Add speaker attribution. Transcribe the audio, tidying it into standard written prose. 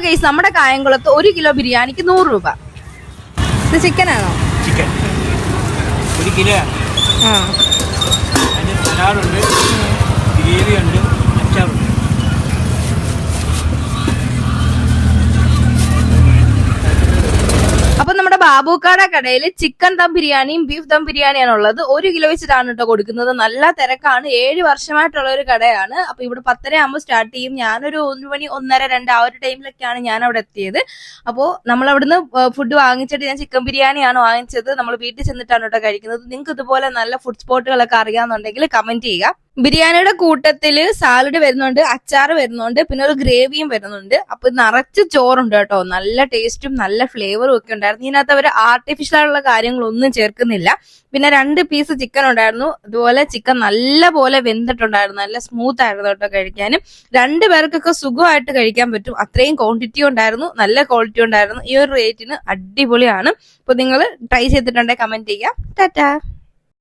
Speaker 1: Guys നമ്മുടെ കായംകുളത്ത് 1 kilo ബിരിയാണിക്ക് 100 രൂപ. ഇത് ചിക്കനാണോ?
Speaker 2: Chicken 1 kilo. അതിന് സലാഡുണ്ട്, ഗ്രേവി ഉണ്ട്, അച്ചാറുണ്ട്.
Speaker 1: അപ്പൊ നമ്മുടെ ബാബുക്കാട കടയിൽ ചിക്കൻ ദം ബിരിയാണിയും ബീഫ് ദം ബിരിയാണിയാണ് ഉള്ളത്. 1 കിലോ വെച്ചിട്ടാണ് കേട്ടോ കൊടുക്കുന്നത്. നല്ല തിരക്കാണ്. 7 വർഷമായിട്ടുള്ള ഒരു കടയാണ്. അപ്പൊ ഇവിടെ 10:30 ആകുമ്പോൾ സ്റ്റാർട്ട് ചെയ്യും. ഞാനൊരു 1 മണി 1:30 2 ആ ഒരു ടൈമിലൊക്കെയാണ് ഞാൻ അവിടെ എത്തിയത്. അപ്പോ നമ്മൾ അവിടുന്ന് ഫുഡ് വാങ്ങിച്ചിട്ട് ഞാൻ ചിക്കൻ ബിരിയാണിയാണ് വാങ്ങിച്ചത്. നമ്മൾ വീട്ടിൽ ചെന്നിട്ടാണ് കേട്ടോ കഴിക്കുന്നത്. നിങ്ങൾക്ക് ഇതുപോലെ നല്ല ഫുഡ് സ്പോട്ടുകളൊക്കെ അറിയാന്നുണ്ടെങ്കിൽ കമന്റ് ചെയ്യുക. ബിരിയാണിയുടെ കൂട്ടത്തില് സാലഡ് വരുന്നുണ്ട്, അച്ചാറ് വരുന്നുണ്ട്, പിന്നെ ഒരു ഗ്രേവിയും വരുന്നുണ്ട്. അപ്പൊ നിറച്ച് ചോറുണ്ട് കേട്ടോ. നല്ല ടേസ്റ്റും നല്ല ഫ്ലേവറും ഒക്കെ ഉണ്ടായിരുന്നു. ഇതിനകത്ത് അവർ ആർട്ടിഫിഷ്യൽ ആയിട്ടുള്ള കാര്യങ്ങളൊന്നും ചേർക്കുന്നില്ല. പിന്നെ 2 പീസ് ചിക്കൻ ഉണ്ടായിരുന്നു. അതുപോലെ ചിക്കൻ നല്ല പോലെ വെന്തിട്ടുണ്ടായിരുന്നു. നല്ല സ്മൂത്ത് ആയിരുന്നു കേട്ടോ കഴിക്കാനും. 2 പേർക്കൊക്കെ സുഖമായിട്ട് കഴിക്കാൻ പറ്റും. അത്രയും ക്വാണ്ടിറ്റി ഉണ്ടായിരുന്നു, നല്ല ക്വാളിറ്റി ഉണ്ടായിരുന്നു. ഈ ഒരു റേറ്റിന് അടിപൊളിയാണ്. അപ്പൊ നിങ്ങൾ ട്രൈ ചെയ്തിട്ടുണ്ടെങ്കിൽ കമന്റ് ചെയ്യാം. ടാറ്റാ.